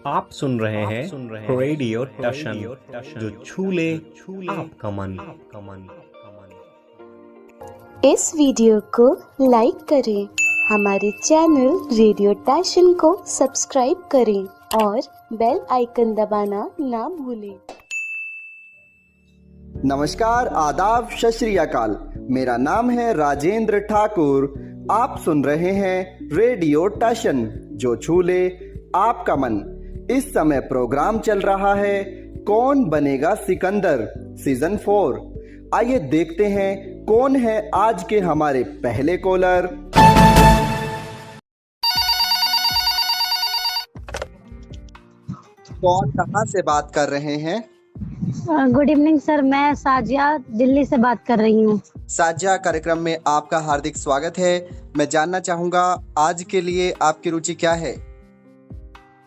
आप सुन रहे हैं रेडियो टशन जो छू ले आपका मन। इस वीडियो को लाइक करें, हमारे चैनल रेडियो टशन को सब्सक्राइब करें और बेल आइकन दबाना ना भूलें। नमस्कार, आदाब, सत श्री अकाल। मेरा नाम है राजेंद्र ठाकुर। आप सुन रहे हैं रेडियो टशन जो छू ले आपका मन। इस समय प्रोग्राम चल रहा है कौन बनेगा सिकंदर सीजन 4। आइए देखते हैं कौन है आज के हमारे पहले कॉलर। कौन कहां से बात कर रहे हैं? गुड इवनिंग सर, मैं साजिया दिल्ली से बात कर रही हूँ। साजिया, कार्यक्रम में आपका हार्दिक स्वागत है। मैं जानना चाहूंगा आज के लिए आपकी रुचि क्या है?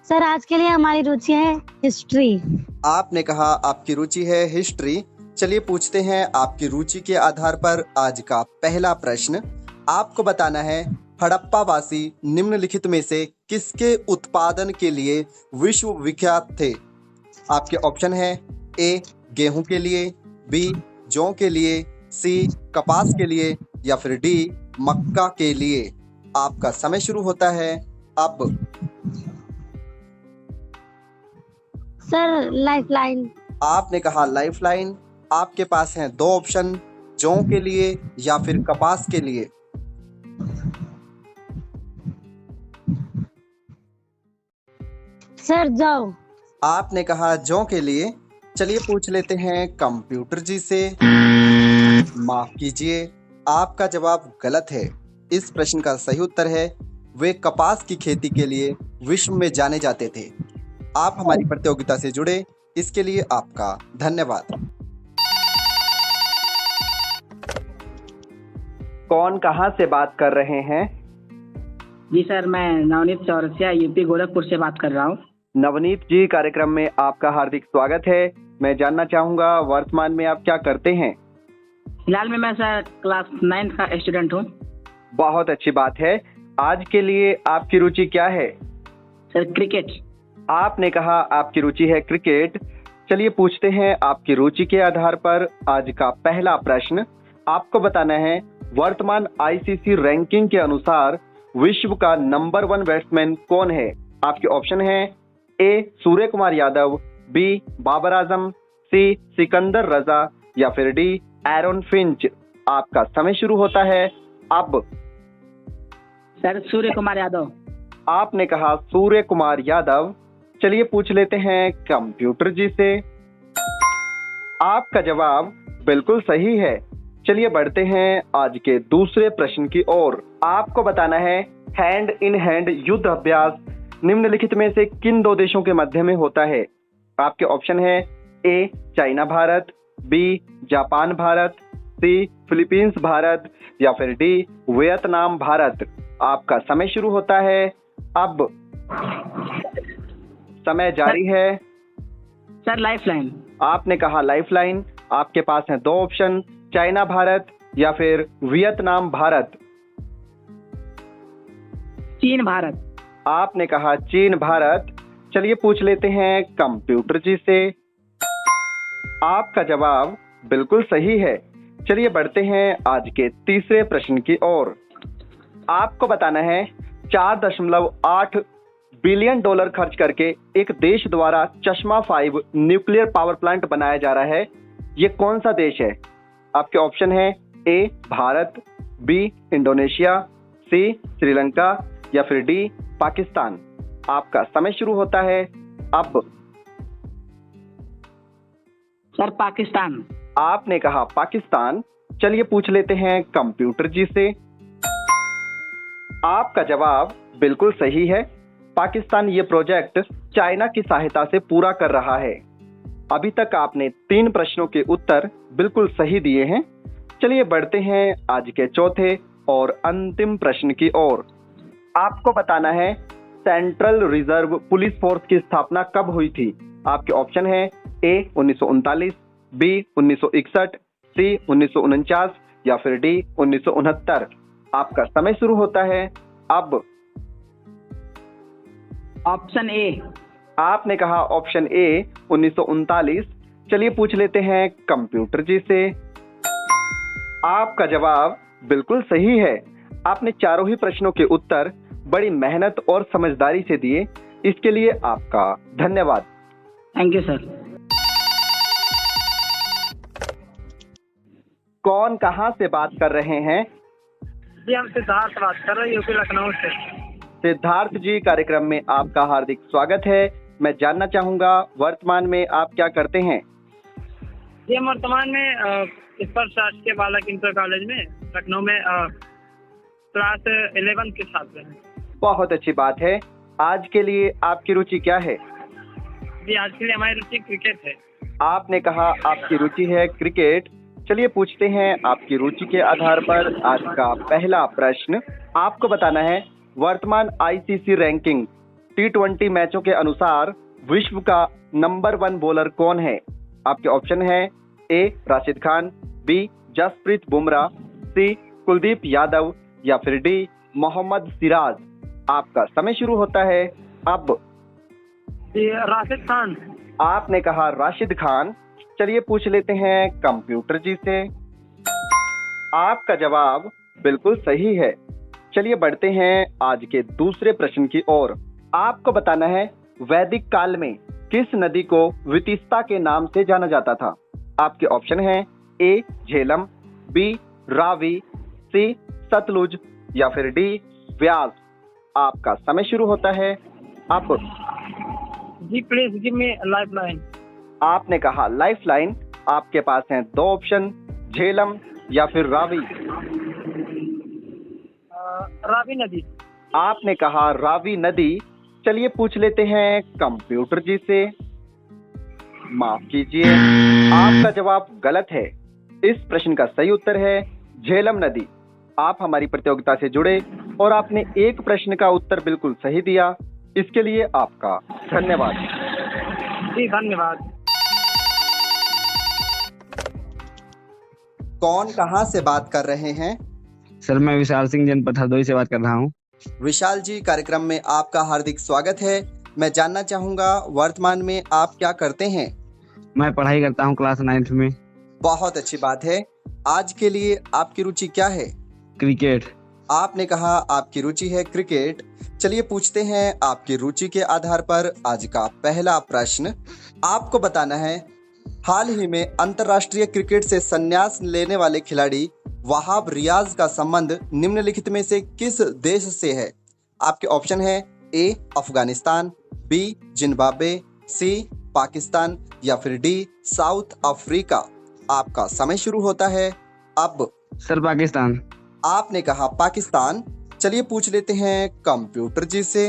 सर, आज के लिए हमारी रुचि है हिस्ट्री। आपने कहा आपकी रुचि है हिस्ट्री। चलिए पूछते हैं आपकी रुचि के आधार पर आज का पहला प्रश्न। आपको बताना है हड़प्पावासी निम्नलिखित में से किसके उत्पादन के लिए विश्व विख्यात थे? आपके ऑप्शन है ए गेहूं के लिए, बी जौ के लिए, सी कपास के लिए या फिर डी मक्का के लिए। आपका समय शुरू होता है अब। Sir, lifeline. आपने कहा लाइफलाइन। आपके पास हैं दो ऑप्शन, जौ के लिए या फिर कपास के लिए। सर, जाओ। आपने कहा जौ के लिए। चलिए पूछ लेते हैं कंप्यूटर जी से। माफ कीजिए, आपका जवाब गलत है। इस प्रश्न का सही उत्तर है वे कपास की खेती के लिए विश्व में जाने जाते थे। आप हमारी प्रतियोगिता से जुड़े, इसके लिए आपका धन्यवाद। कौन कहां से बात कर रहे हैं? जी सर, मैं नवनीत चौरसिया यूपी गोरखपुर से बात कर रहा हूँ। नवनीत जी, कार्यक्रम में आपका हार्दिक स्वागत है। मैं जानना चाहूंगा वर्तमान में आप क्या करते हैं? फिलहाल में मैं सर क्लास 9 का स्टूडेंट हूँ। बहुत अच्छी बात है। आज के लिए आपकी रुचि क्या है? Sir, cricket. आपने कहा आपकी रुचि है क्रिकेट। चलिए पूछते हैं आपकी रुचि के आधार पर आज का पहला प्रश्न। आपको बताना है वर्तमान आईसीसी रैंकिंग के अनुसार विश्व का नंबर 1 बैट्समैन कौन है? आपके ऑप्शन है ए सूर्य कुमार यादव, बी बाबर आजम, सी सिकंदर रजा या फिर डी एरन फिंच। आपका समय शुरू होता है अब। सर, सूर्य कुमार यादव। आपने कहा सूर्य कुमार यादव। चलिए पूछ लेते हैं कंप्यूटर जी से। आपका जवाब बिल्कुल सही है। चलिए बढ़ते हैं आज के दूसरे प्रश्न की ओर। आपको बताना है हैंड इन हैंड युद्ध अभ्यास निम्नलिखित में से किन दो देशों के मध्य में होता है? आपके ऑप्शन है A China Bharat, B Japan Bharat, C Philippines Bharat या फिर डी वियतनाम भारत। आपका समय शुरू होता है अब। समय जारी है। Sir, lifeline. आपने कहा लाइफलाइन। आपके पास हैं दो ऑप्शन, चाइना भारत या फिर वियतनाम भारत। चीन भारत। आपने कहा चीन भारत। चलिए पूछ लेते हैं कंप्यूटर जी से। आपका जवाब बिल्कुल सही है। चलिए बढ़ते हैं आज के तीसरे प्रश्न की ओर। आपको बताना है 4.8 बिलियन डॉलर खर्च करके एक देश द्वारा चश्मा 5 न्यूक्लियर पावर प्लांट बनाया जा रहा है। ये कौन सा देश है? आपके ऑप्शन है ए भारत, बी इंडोनेशिया, सी श्रीलंका या फिर डी पाकिस्तान। आपका समय शुरू होता है अब। सर, पाकिस्तान। आपने कहा पाकिस्तान। चलिए पूछ लेते हैं कंप्यूटर जी से। आपका जवाब बिल्कुल सही है। पाकिस्तान ये प्रोजेक्ट चाइना की सहायता से पूरा कर रहा है। अभी तक आपने 3 प्रश्नों के उत्तर बिल्कुल सही दिए हैं। चलिए बढ़ते हैं आज के चौथे और अंतिम प्रश्न की ओर। आपको बताना है सेंट्रल रिजर्व पुलिस फोर्स की स्थापना कब हुई थी? आपके ऑप्शन है ए 1939, बी 1961, सी 1949 या फिर डी 1969। आपका समय शुरू होता है अब। ऑप्शन ए आपने कहा ऑप्शन ए 1939। चलिए पूछ लेते हैं कंप्यूटर जी से। आपका जवाब बिल्कुल सही है। आपने चारों ही प्रश्नों के उत्तर बड़ी मेहनत और समझदारी से दिए, इसके लिए आपका धन्यवाद। Thank you sir. कौन कहां से बात कर रहे हैं? जी हम सिद्धार्थ बात कर रहे हैं, यूपी लखनऊ से। सिद्धार्थ जी, कार्यक्रम में आपका हार्दिक स्वागत है। मैं जानना चाहूंगा वर्तमान में आप क्या करते हैं? जी हम वर्तमान में स्पर्श शासकीय बालक इंटर कॉलेज में लखनऊ में क्लास 11 के छात्र हैं। बहुत अच्छी बात है। आज के लिए आपकी रुचि क्या है? जी आज के लिए हमारी रुचि क्रिकेट है। आपने कहा आपकी रुचि है क्रिकेट। चलिए पूछते हैं आपकी रुचि के आधार पर आज का पहला प्रश्न। आपको बताना है वर्तमान आईसीसी रैंकिंग T20 मैचों के अनुसार विश्व का नंबर 1 बॉलर कौन है? आपके ऑप्शन है ए राशिद खान, बी जसप्रीत बुमराह, सी कुलदीप यादव या फिर डी मोहम्मद सिराज। आपका समय शुरू होता है अब। जी राशिद खान। आपने कहा राशिद खान। चलिए पूछ लेते हैं कंप्यूटर जी से। आपका जवाब बिल्कुल सही है। चलिए बढ़ते हैं आज के दूसरे प्रश्न की ओर। आपको बताना है वैदिक काल में किस नदी को वितिस्ता के नाम से जाना जाता था? आपके ऑप्शन हैं ए झेलम, बी रावी, सी सतलुज या फिर डी व्यास। आपका समय शुरू होता है अब। जी प्लीज गिव मी लाइफलाइन। आपने कहा लाइफलाइन। आपके पास हैं दो ऑप्शन, झेलम या फिर रावी। रावी नदी। आपने कहा रावी नदी। चलिए पूछ लेते हैं कंप्यूटर जी से। माफ कीजिए, आपका जवाब गलत है। इस प्रश्न का सही उत्तर है झेलम नदी। आप हमारी प्रतियोगिता से जुड़े और आपने एक प्रश्न का उत्तर बिल्कुल सही दिया, इसके लिए आपका धन्यवाद। जी धन्यवाद। कौन कहां से बात कर रहे हैं? सर मैं विशाल सिंह जनपद हरदोई से बात कर रहा हूँ। विशाल जी, कार्यक्रम में आपका हार्दिक स्वागत है। मैं जानना चाहूंगा वर्तमान में आप क्या करते हैं? मैं पढ़ाई करता हूँ क्लास 9th में। बहुत अच्छी बात है। आज के लिए आपकी रुचि क्या है? क्रिकेट। आपने कहा आपकी रुचि है क्रिकेट। चलिए पूछते हैं आपकी रुचि के आधार पर आज का पहला प्रश्न। आपको बताना है हाल ही में अंतर्राष्ट्रीय क्रिकेट से संन्यास लेने वाले खिलाड़ी वहाब रियाज का संबंध निम्नलिखित में से किस देश से है? आपके ऑप्शन है ए अफगानिस्तान, बी जिम्बाब्वे, सी पाकिस्तान या फिर डी साउथ अफ्रीका। आपका समय शुरू होता है अब। सर पाकिस्तान। आपने कहा पाकिस्तान। चलिए पूछ लेते हैं कंप्यूटर जी से।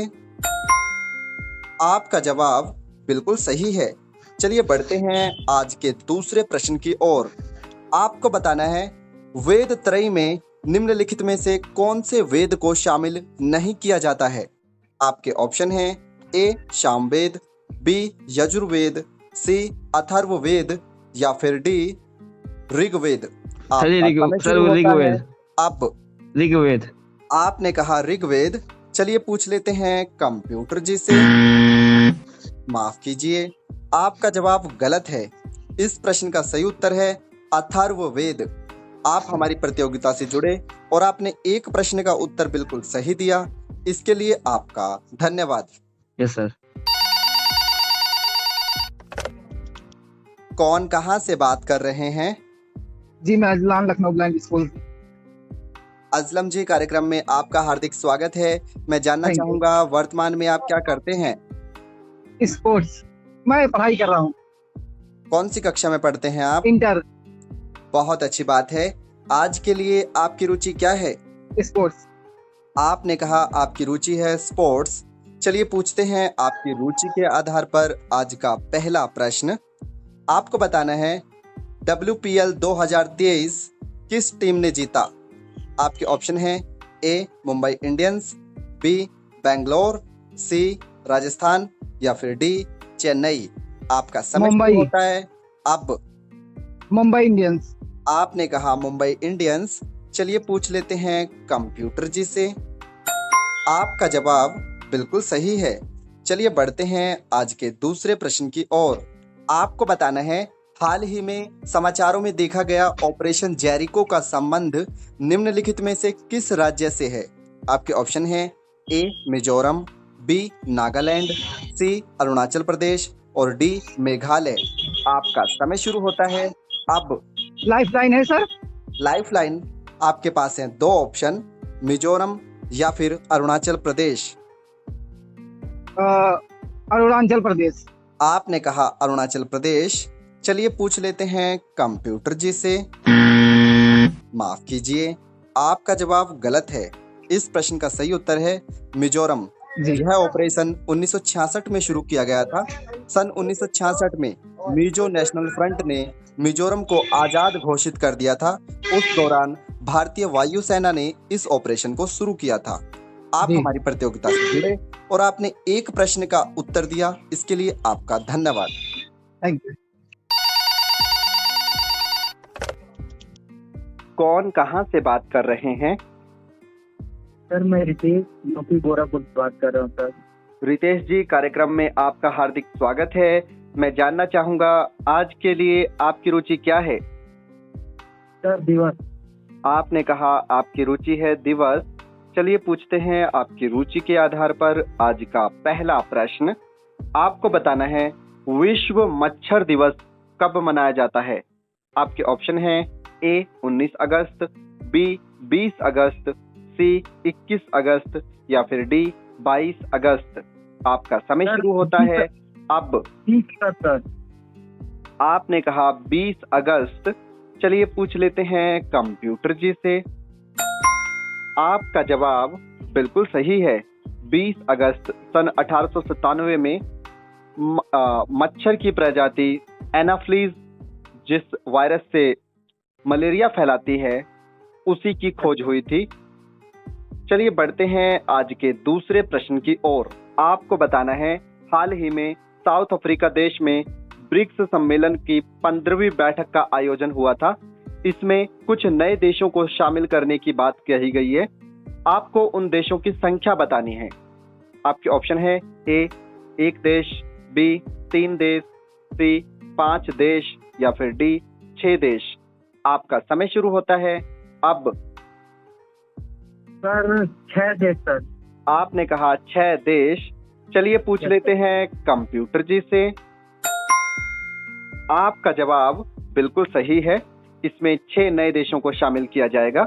आपका जवाब बिल्कुल सही है। चलिए बढ़ते हैं आज के दूसरे प्रश्न की ओर। आपको बताना है वेद त्रयी में निम्नलिखित में से कौन से वेद को शामिल नहीं किया जाता है? आपके ऑप्शन हैं ए सामवेद, बी यजुर्वेद, सी अथर्ववेद या फिर डी ऋग्वेद। ऋग्वेद। अब ऋग्वेद। आपने कहा ऋग्वेद। चलिए पूछ लेते हैं कंप्यूटर जी से। माफ कीजिए, आपका जवाब गलत है। इस प्रश्न का सही उत्तर है अथर्ववेद। आप हमारी प्रतियोगिता से जुड़े और आपने एक प्रश्न का उत्तर बिल्कुल सही दिया, इसके लिए आपका धन्यवाद। Yes sir. कौन कहां से बात कर रहे हैं? जी मैं अजलान लखनऊ ब्लाइंड स्कूल। अजलम जी, कार्यक्रम में आपका हार्दिक स्वागत है। मैं जानना चाहूंगा वर्तमान में आप क्या करते हैं? स्पोर्ट्स। मैं पढ़ाई कर रहा हूँ। कौन सी कक्षा में पढ़ते हैं आप? इंटर। बहुत अच्छी बात है। आज के लिए आपकी रुचि क्या है? स्पोर्ट्स। आपने कहा आपकी रुचि है स्पोर्ट्स। चलिए पूछते हैं आपकी रुचि के आधार पर आज का पहला प्रश्न। आपको बताना है WPL 2023 किस टीम ने जीता? आपके ऑप्शन हैं ए मुंबई इंडियंस, बी बेंगलोर, सी राजस्थान या फिर डी चेन्नई। आपका समय शुरू होता है अब। मुंबई इंडियंस। आपने कहा मुंबई इंडियंस। चलिए पूछ लेते हैं कंप्यूटर जी से। आपका जवाब बिल्कुल सही है। चलिए बढ़ते हैं आज के दूसरे प्रश्न की ओर। आपको बताना है हाल ही में समाचारों में देखा गया ऑपरेशन जेरिको का संबंध निम्नलिखित में से किस राज्य से है। आपके ऑप्शन है ए मिजोरम, बी नागालैंड, सी अरुणाचल प्रदेश और डी मेघालय। आपका समय शुरू होता है अब। लाइफलाइन है सर। लाइफलाइन आपके पास है दो ऑप्शन, मिजोरम या फिर अरुणाचल प्रदेश। अरुणाचल प्रदेश। आपने कहा अरुणाचल प्रदेश। चलिए पूछ लेते हैं कंप्यूटर जी से। माफ कीजिए, आपका जवाब गलत है। इस प्रश्न का सही उत्तर है मिजोरम। यह ऑपरेशन 1966 में शुरू किया गया था। सन 1966 में मिजो नेशनल फ्रंट ने मिजोरम को आजाद घोषित कर दिया था। उस दौरान भारतीय वायुसेना ने इस ऑपरेशन को शुरू किया था। आप हमारी प्रतियोगिता से जुड़े और आपने एक प्रश्न का उत्तर दिया, इसके लिए आपका धन्यवाद। Thank you. कौन कहां से बात कर रहे हैं? सर मैं रितेश यूपी गोरखपुर से बात कर रहा हूँ सर। रितेश जी, कार्यक्रम में आपका हार्दिक स्वागत है। मैं जानना चाहूंगा आज के लिए आपकी रुचि क्या है? सर दिवस। आपने कहा आपकी रुचि है दिवस। चलिए पूछते हैं आपकी रुचि के आधार पर आज का पहला प्रश्न। आपको बताना है विश्व मच्छर दिवस कब मनाया जाता है। आपके ऑप्शन हैं ए 19 अगस्त, बी 20 अगस्त, सी 21 अगस्त या फिर डी 22 अगस्त। आपका समय शुरू होता है अब। 20 सर। आपने कहा 20 अगस्त। चलिए पूछ लेते हैं कंप्यूटर जी से। आपका जवाब बिल्कुल सही है। 20 अगस्त सन 1897 में मच्छर की प्रजाति एनाफ्लीज, जिस वायरस से मलेरिया फैलाती है, उसी की खोज हुई थी। चलिए बढ़ते हैं आज के दूसरे प्रश्न की ओर। आपको बताना है हाल ही में साउथ अफ्रीका देश में ब्रिक्स सम्मेलन की 15वीं बैठक का आयोजन हुआ था। इसमें कुछ नए देशों को शामिल करने की बात कही गई है। आपको उन देशों की संख्या बतानी है। आपके ऑप्शन है ए 1 देश, बी 3 देश, सी 5 देश या फिर डी 6 देश। आपका समय शुरू होता है अब। सर 6 देश सर। आपने कहा 6 देश। चलिए पूछ लेते हैं कंप्यूटर जी से। आपका जवाब बिल्कुल सही है। इसमें 6 नए देशों को शामिल किया जाएगा।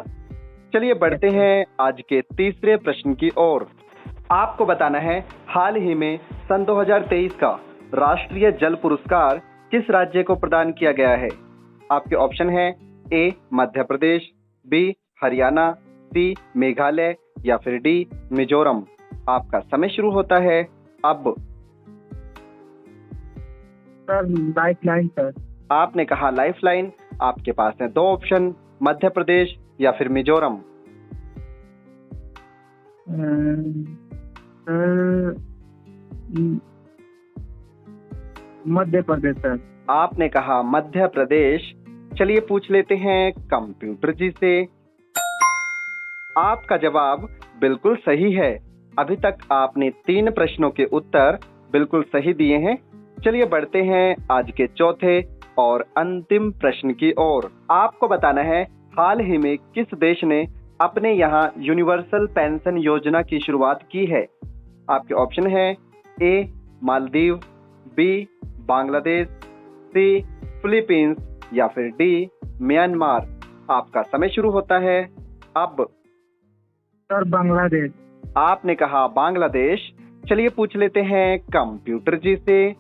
चलिए बढ़ते हैं आज के तीसरे प्रश्न की ओर। आपको बताना है हाल ही में सन 2023 का राष्ट्रीय जल पुरस्कार किस राज्य को प्रदान किया गया है। आपके ऑप्शन है ए मध्य प्रदेश, बी हरियाणा, सी मेघालय या फिर डी मिजोरम। आपका समय शुरू होता है अब। Sir lifeline sir. आपने कहा लाइफलाइन। आपके पास है दो ऑप्शन, मध्य प्रदेश या फिर मिजोरम। मध्य प्रदेश सर। आपने कहा मध्य प्रदेश। चलिए पूछ लेते हैं कंप्यूटर जी से। आपका जवाब बिल्कुल सही है। अभी तक आपने 3 प्रश्नों के उत्तर बिल्कुल सही दिए हैं। चलिए बढ़ते हैं आज के चौथे और अंतिम प्रश्न की ओर। आपको बताना है हाल ही में किस देश ने अपने यहाँ यूनिवर्सल पेंशन योजना की शुरुआत की है। आपके ऑप्शन है ए मालदीव, बी बांग्लादेश, सी फिलीपींस या फिर डी म्यांमार। आपका समय शुरू होता है अब। सर बांग्लादेश। आपने कहा बांग्लादेश। चलिए पूछ लेते हैं कंप्यूटर जी से।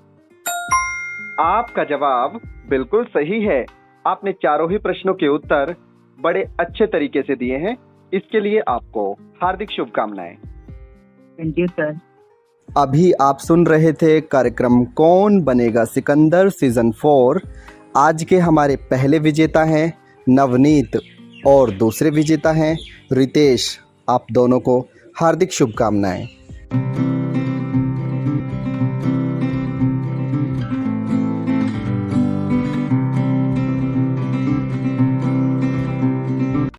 आपका जवाब बिल्कुल सही है। आपने चारों ही प्रश्नों के उत्तर बड़े अच्छे तरीके से दिए हैं। इसके लिए आपको हार्दिक शुभकामनाएं। Thank you sir. अभी आप सुन रहे थे कार्यक्रम कौन बनेगा सिकंदर सीजन 4। आज के हमारे पहले विजेता हैं नवनीत और दूसरे विजेता हैं रितेश। आप दोनों को हार्दिक शुभकामनाएं।